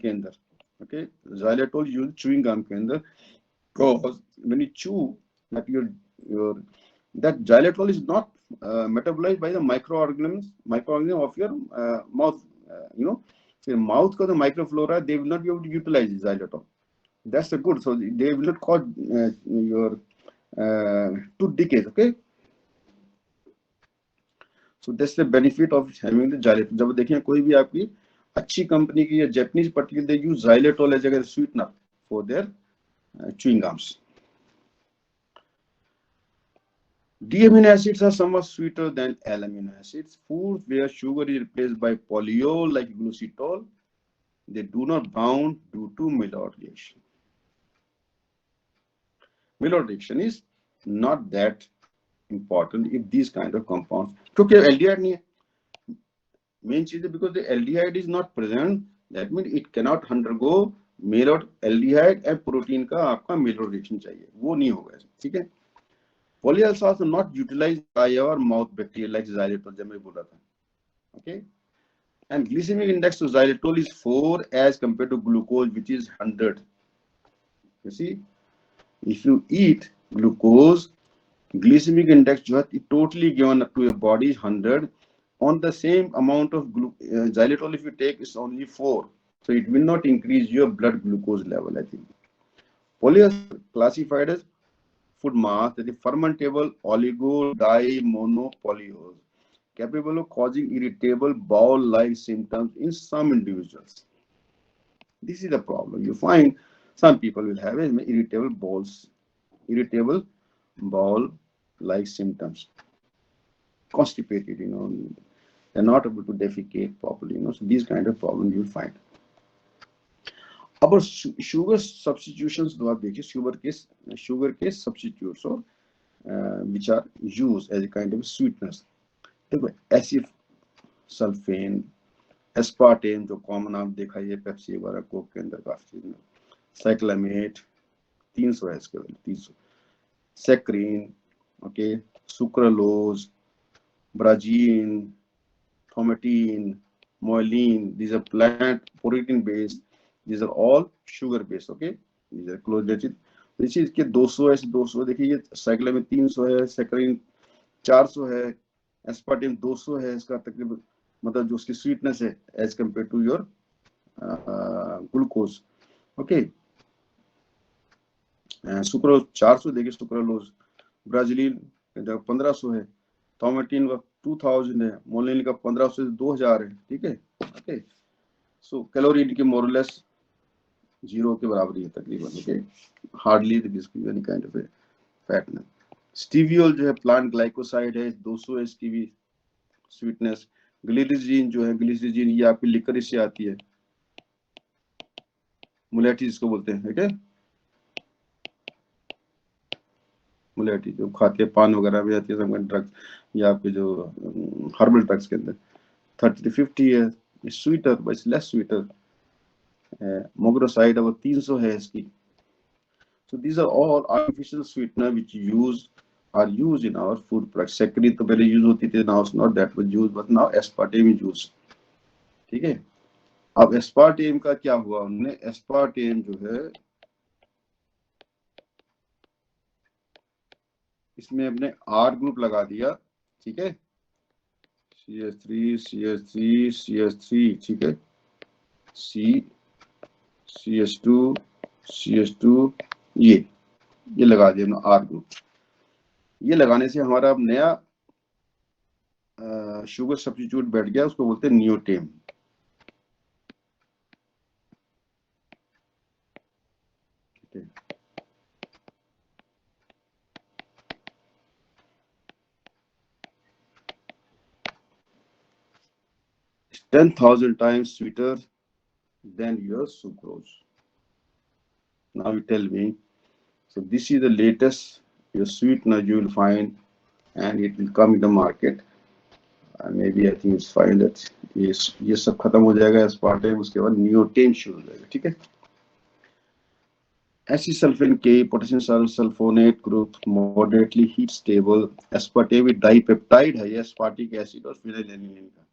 के अंदर, okay, xylitol use chewing gum के अंदर, because when you chew that your that xylitol is not metabolized by the microorganism of your mouth, you know, so mouth का the microflora, they will not be able to utilize xylitol. That's the good, so they will not cause your tooth decay, okay. So that's the benefit of having the xylitol. जब देखें कोई भी आपकी अच्छी company की या Japanese particular, they use xylitol as a sweetener for their chewing gums. D amino acids are somewhat sweeter than L amino acids. Foods where sugar is replaced by polyol like glucitol, they do not bound due to Maillard reaction. Maillard reaction is not that important if these kind of compounds, क्योंकि aldehyde नहीं है, main चीज है, because the aldehyde is not present, that means it cannot undergo Maillard aldehyde and protein का आपका Maillard reaction चाहिए, वो नहीं होगा, ठीक है. Polyols also not utilized by our mouth bacteria like xylitol, जब मैं बोल रहा था, okay. And glycemic index to xylitol is 4 as compared to glucose, which is 100. You see, if you eat glucose, glycemic index जो है totally given to your body is 100. On the same amount of xylitol, if you take, is only 4. So it will not increase your blood glucose level, I think. Polyols classified as food mass, that is fermentable oligo-di-monopolyols, capable of causing irritable bowel-like symptoms in some individuals. This is the problem. You find some people will have irritable bowel-like symptoms, constipated, they're not able to defecate properly, so these kind of problems you'll find. About sugar substitutions, तो आप देखिए sugar के substitutes or which are used as a kind of sweeteners. देखो एसिफसल्फेन, aspartame जो common आप देखा ये Pepsi वगैरह कोक के अंदर काफी, साइक्लामेट 300 है इसके value 300, saccharin, okay, sucralose, brazzein, thaumatin, monellin, these are plant protein based, these are all sugar based, okay, these are close related. this is के 200 है, 200 देखिए, ये साइक्लामेट 300 है, सेक्रीन 400 है, एस्पार्टेम 200 है, इसका तकरीबन मतलब जो उसकी स्वीटनेस है as compared to your glucose, okay. Sucrose 400 देखिए, सुक्रालोज, ब्राजीलिन 1500 है, थोमेटिन का 2000 है, मोलिन का 1500 से 2000 है, ठीक है, ओके. सो कैलोरी इनके मोरलेस 0 के बराबर है तकरीबन, okay, hardly any kind of fat ना. स्टीवियोल जो है प्लांट ग्लाइकोसाइड है, 200 है इसकी भी स्वीटनेस. ग्लिसरीन जो है, ग्लिसरीन ये आपकी लिकर से आती है, मुलेटी इसको बोलते हैं, ठीक है, मुलेटी जो खाते हैं पान वगैरह में आती है, सब ड्रग्स या आपके जो हर्बल ड्रग्स के अंदर 30-50 है, स्वीटर बस लेस स्वीटर. मोग्रोसाइड अब 300 है इसकी. So these are all artificial sweetener which are used in our food products. Saccharin तो पहले यूज होती थी, now it's not that much used, but now aspartame is used, ठीक है. अब aspartame का क्या हुआ, उन्होंने aspartame जो है इसमें अपने R ग्रुप लगा दिया, ठीक है, CH3, ठीक है, CH2, ये लगा दिया ना R ग्रुप. ये लगाने से हमारा अब नया शुगर सब्स्टिट्यूट बैठ गया, उसको बोलते हैं नियोटेम. 10,000 times sweeter than your sucrose. Now you tell me, so this is the latest your sweetener you will find, and it will come in the market. Maybe I think it's fine that ये सब खत्म हो जाएगा aspartame, उसके बाद नियोटेम शुरू हो जाएगा, ठीक है. Acetylsulfan K, potassium sulfonate group, moderately heat stable. Aspartame dipeptide है, ये aspartic acid और phenylalanine का.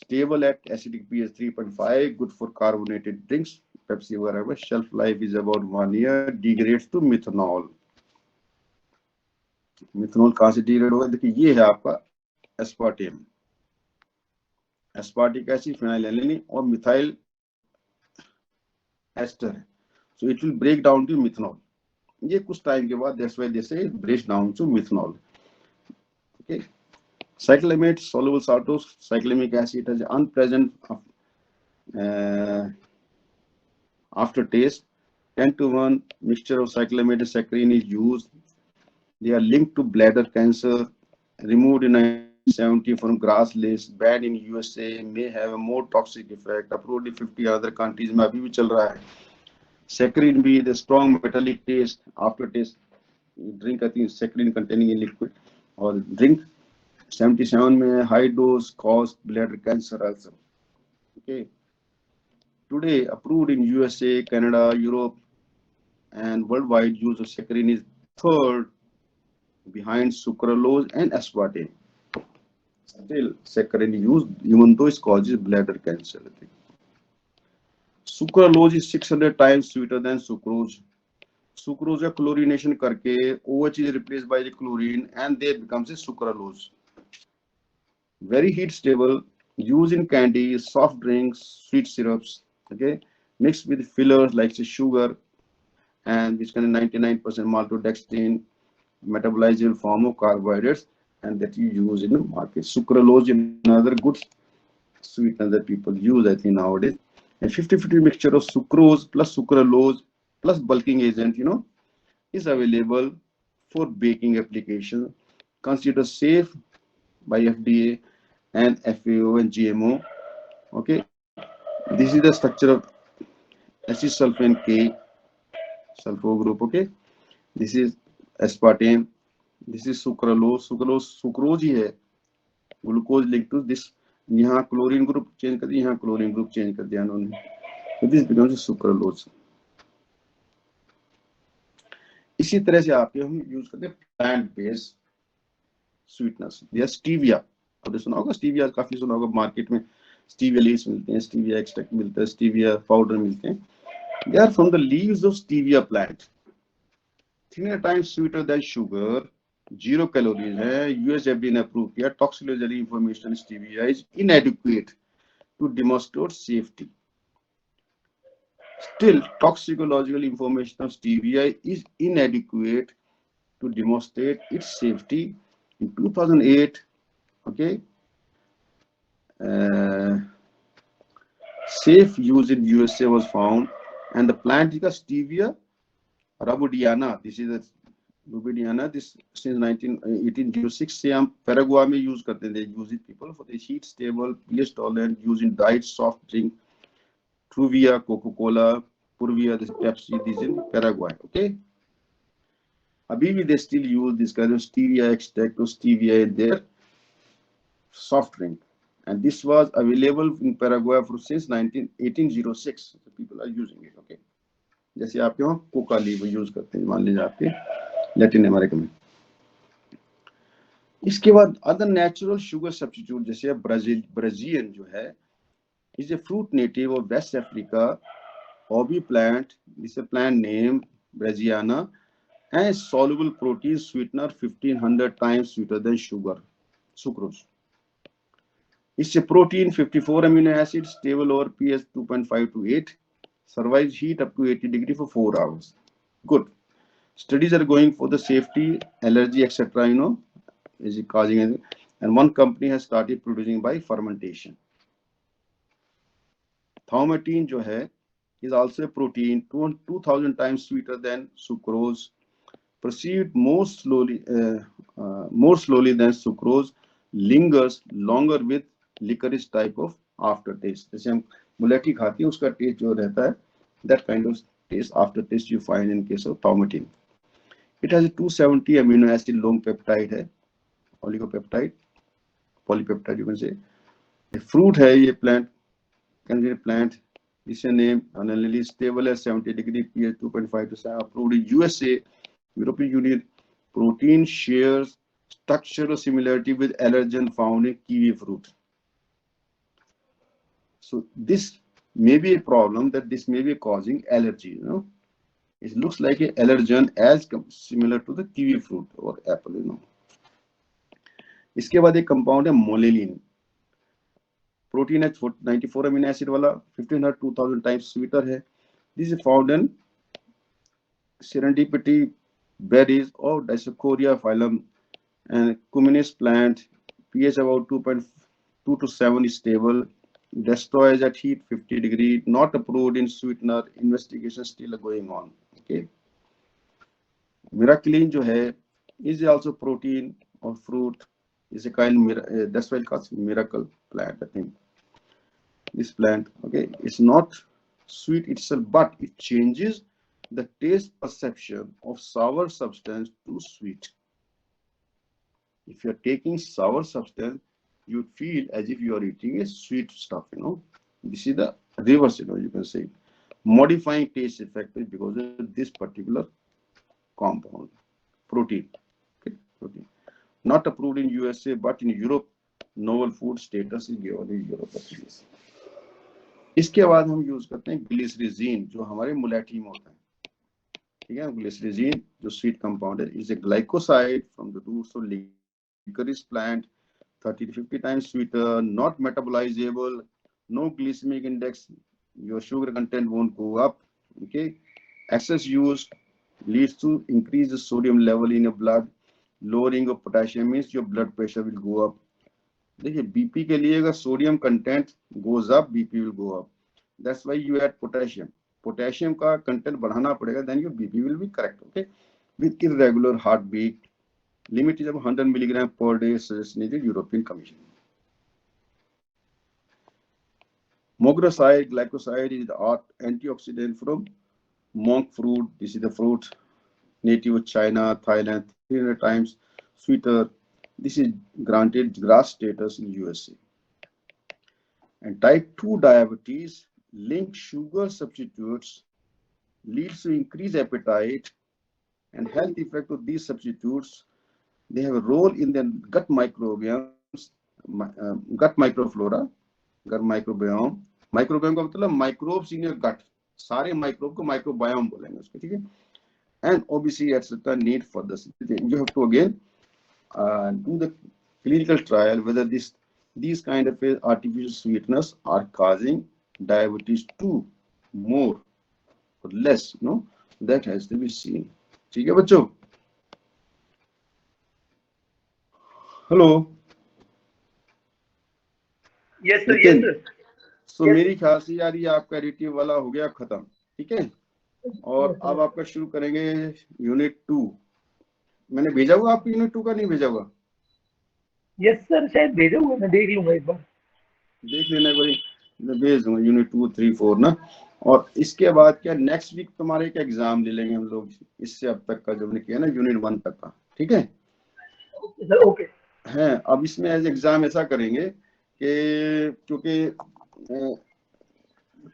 stable at acidic pH 3.5, good for carbonated drinks, Pepsi whatever. Shelf life is about 1 year, degrades to methanol. Methanol कहाँ से degrade होगा? देखिए ये है आपका एस्पार्टेम, एस्पार्टिक एसिड, फिनाइलएलानाइन और मिथाइल एस्टर है. So it will break down to methanol. ये कुछ टाइम के बाद that's why they say break down to methanol. Okay. Cyclamate soluble saltose cyclamic acid has unpleasant aftertaste. 10:1 mixture of cyclamate and saccharin is used. They are linked to bladder cancer. Removed in 1970 from grass list. Banned in USA. May have a more toxic effect. Approved in 50 other countries में अभी भी चल रहा है. Saccharin भी the strong metallic taste aftertaste. Drink I think saccharin containing in liquid or drink. 77 में high dose caused bladder cancer also. Okay. Today approved in USA, Canada, Europe, and worldwide use of saccharin is third behind sucralose and aspartame. Still, saccharin used even though it causes bladder cancer. Sucralose is 600 times sweeter than sucrose. Sucrose का chlorination करके OH is replaced by the chlorine and there becomes a sucralose. Very heat stable, used in candies, soft drinks, sweet syrups. Okay, mixed with fillers like sugar and which contain 99% maltodextrin, metabolizable form of carbohydrates, and that you use in the market. Sucralose is another good sweetener that people use, I think, nowadays. And 50-50 mixture of sucrose plus sucralose plus bulking agent, is available for baking application. Considered safe by FDA and FAO and GMO. Okay, this is the structure of acesulfame K sulfo group. Okay, this is aspartame, this is sucralose. Sucrose ही है, glucose link to this. यहाँ chlorine group change कर दिया, यहाँ chlorine group change कर दिया उन्होंने. So this becomes sucralose. इसी तरह से आपके हम यूज करते हैं प्लांट बेस्ड स्वीटनेस. या स्टीविया, आपने सुना होगा स्टीविया, काफी सुना होगा. मार्केट में स्टीविया लीव्स मिलते हैं, स्टीविया एक्सट्रैक्ट मिलता है, स्टीविया पाउडर मिलते हैं. They are from the leaves of stevia plant. 3 times sweeter than sugar. 0 calories है. US FDA ने अप्रूव किया. Toxicology information stevia is inadequate to demonstrate safety. Still, toxicological information of stevia is inadequate to demonstrate its safety. In 2008, okay, safe use in USA was found, and the plant is stevia rubidiana. This is a rubidiana. This since 1806 से हम पैराग्वा में use करते हैं. They use it people for the heat stable, pH tolerant, use in diet, soft drink. Truvia, Coca-Cola, Purvia, this Pepsi, this in Paraguay. Okay. अभी भी they still use this kind of stevia extract or stevia in their soft drink, and this was available in Paraguay for since 1806. So people are using it. Okay. जैसे आपके वहाँ Coca leave use करते हैं, मान लीजिए आपके Latin America में. इसके बाद अदर नेचुरल शुगर सब्स्टिट्यूट जैसे ब्राजीलियन जो है, is a fruit native of West Africa, hobby plant. This is a plant name Braziana, and soluble protein sweetener 1500 times sweeter than sugar, sucrose. It's a protein, 54 amino acids, stable over pH 2.5 to 8, survives heat up to 80 degrees for 4 hours. Good. Studies are going for the safety, allergy, etc. Is it causing anything? And one company has started producing by fermentation. Thaumatin जो है is also a protein 2000 times sweeter than sucrose, perceived more slowly than sucrose, lingers longer with licorice type of aftertaste. जैसे हम मुलेठी खाते हैं उसका test जो रहता है, that kind of taste aftertaste you find in case of thaumatin. It has a 270 amino acid long peptide है, oligopeptide, polypeptide you can say. A fruit है ये plant, consider plant. This name analysis stable at 70 degree pH 2.5 to 7. Approved in USA, European Union. Protein shares structural similarity with allergen found in kiwi fruit. So this may be a problem, that this may be causing allergy, you know. It looks like a allergen as similar to the kiwi fruit or apple, you know. इसके बाद एक compound है मोलेलिन, protein है 94 amino acid वाला, 1500 2000 times sweeter है. This is found in serendipity berries or Dioscorea phylum and cuminous plant. pH about 2.2 to 7 is stable. Destroys at heat 50 degree. Not approved in sweetener. Investigation still going on. Okay. Miraculin जो है is also protein or fruit. Is a kind. That's why it calls miracle plant. I think this plant. Okay, it's not sweet itself, but it changes the taste perception of sour substance to sweet. If you are taking sour substance, you feel as if you are eating a sweet stuff, you know. This is the reverse, you know, you can say. Modifying taste effect because of this particular compound, protein. Okay, protein. Not approved in USA, but in Europe, novel food status is given in Europe. इसके बाद हम use करते हैं ग्लिसरीजीन, जो हमारे मुलेठी में होता है. ठीक है, ग्लिसरीजीन जो स्वीट कंपाउंड है, is a glycoside from the roots of licorice plant, 30 to 50 times sweeter, not metabolizable, no glycemic index, your sugar content won't go up. Okay, excess use leads to increased sodium level in your blood, lowering of potassium means your blood pressure will go up. देखिए BP के लिए अगर sodium content goes up, BP will go up. That's why you add potassium. Potassium का content बढ़ाना पड़ेगा, then your BP will be correct. Okay, with irregular heart beat. limit is of 100 milligram per day suggested European Commission. Mogroside glycoside is the antioxidant from monk fruit. This is the fruit native of China, Thailand, 300 times sweeter. This is granted GRAS status in USA. And type 2 diabetes linked sugar substitutes leads to increased appetite and health effect of these substitutes. They have a role in the gut microbiomes, gut microflora, gut microbiome. Microbiome का मतलब microbes in your gut. सारे microbe को microbiome बोलेंगे उसको, ठीक है. And obviously etc. need for this. You have to again do the clinical trial whether these kind of artificial sweeteners are causing diabetes too, more or less. No, that has to be seen. ठीक है बच्चों. Hello. Yes sir, yes sir. So मेरी ख्याल से यार ये आपका additive वाला हो गया खत्म. ठीक है, और अब आपका शुरू करेंगे यूनिट 2. मैंने भेजा हुआ आपको यूनिट 2 का, नहीं भेजा हुआ? यस सर, शायद भेजा हुआ, मैं देख लूंगा एक बार. देख लेना एक बार, मैं भेज दूंगा यूनिट 2, 3, 4 ना. और इसके बाद क्या नेक्स्ट वीक तुम्हारे एक एग्जाम ले लेंगे हम लोग, इससे अब तक का जो हमने किया ना यूनिट 1 तक का. ठीक है सर, ओके है. अब इसमें एज एग्जाम ऐसा करेंगे कि क्योंकि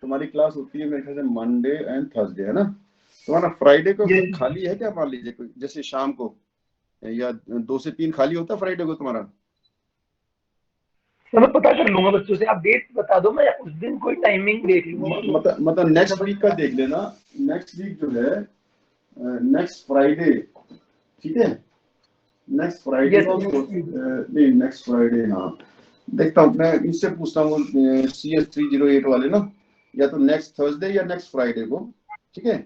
तुम्हारी क्लास होती है मेरे ख्याल से मंडे एंड थर्सडे, है ना. तुम्हारा फ्राइडे को खाली है क्या? मान लीजिए जैसे शाम को या 2 से 3 खाली होता है फ्राइडे को तुम्हारा? सर मैं पता कर लूंगा बच्चों से, आप डेट बता दो, मैं उस दिन कोई टाइमिंग देख लूंगा. मतलब नेक्स्ट वीक का देख लेना. नेक्स्ट वीक जो है नेक्स्ट फ्राइडे, ठीक है. नेक्स्ट फ्राइडे को नहीं, नेक्स्ट फ्राइडे, हाँ देखता हूँ मैं, इनसे पूछता हूँ CS308 वाले ना, या तो नेक्स्ट थर्सडे या नेक्स्ट फ्राइडे को, ठीक है,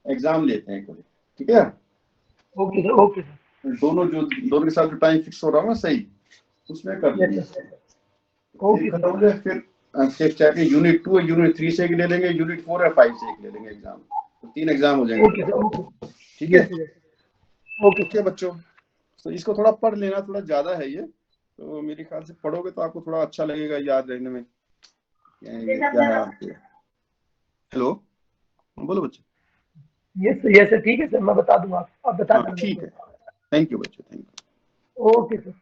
एग्जाम लेते हैं. ठीक है, ओके सर, ओके सर. दोनों के साथ जो टाइम फिक्स हो रहा है ना सही, उसमें कर लेंगे. ओके, खत्म हो जाए फिर चाहे यूनिट 2 या यूनिट 3 से एक ले लेंगे, यूनिट 4 या 5 से एक ले लेंगे एग्जाम. तो 3 एग्जाम हो जाएंगे. ओके सर, ठीक है. ओके बच्चों, तो इसको थोड़ा पढ़ लेना, थोड़ा ज्यादा है ये, तो मेरे ख्याल से पढ़ोगे तो आपको थोड़ा अच्छा लगेगा याद रहने में. क्या है आपके? हेलो, बोलो बच्चे. यस सर, ठीक है सर, मैं बता दूंगा, आप बता देना. ठीक है, थैंक यू बच्चे, थैंक यू. Okay sir.